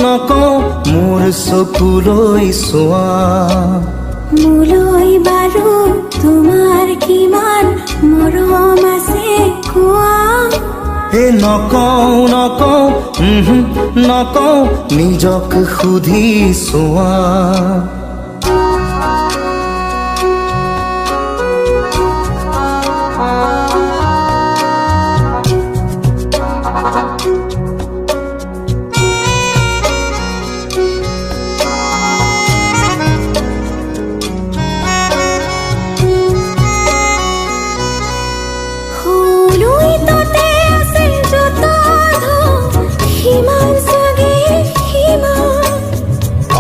নকওঁ মোৰ চকুলৈ চোৱা। মোলৈ বাৰু তোমাৰ কিমান মৰম আছে কোৱা। নকওঁ নিজক সুধি চোৱা।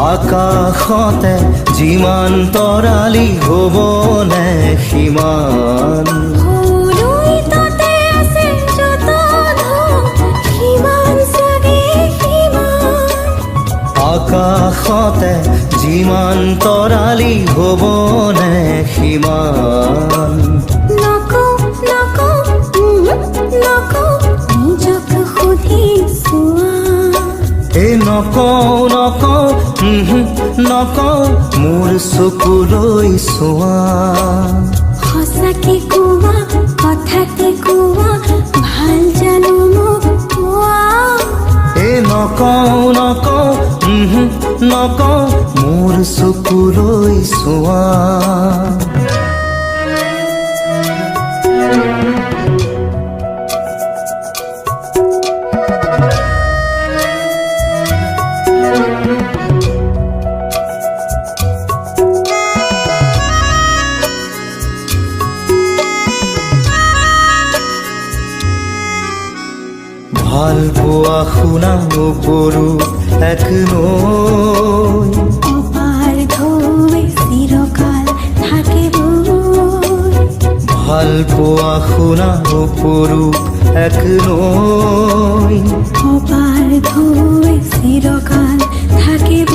আকাশতে যিমান তৰালি হ'বনে সিমান। আকাশতে যিমান তৰালি হ'বনে সিমান। নিজক সুধি চোৱা। নকওঁ মোৰ চকুলৈ চোৱা। সঁচাকে কোৱা কথাতে কোৱা ভাল জানো মোক কোৱা। নকওঁ মোৰ চকুলৈ চোৱা। ভাল পোৱা শুনা উপৰু এক নৈ। অপাৰ ঢৌৱে চিৰকাল থাকিব। ভাল পোৱা শুনা উপৰু এক নৈ। অপাৰ ঢৌৱে চিৰকাল থাকিব।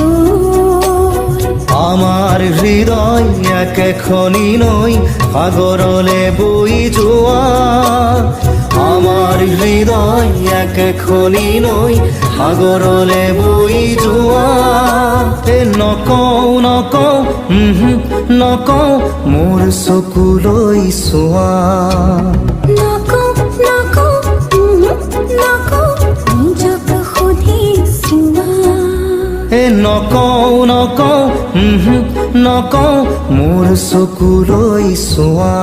আমাৰ হৃদয় একেখনি নৈ সাগৰলে বৈ যোৱা। আমাৰ হৃদয় একেখনি নৈ সাগৰলে বৈ যোৱা। নকওঁ মোৰ চকুলৈ চোৱা। নিজক সুধি চোৱা। নকওঁ মোৰ চকুলৈ চোৱা।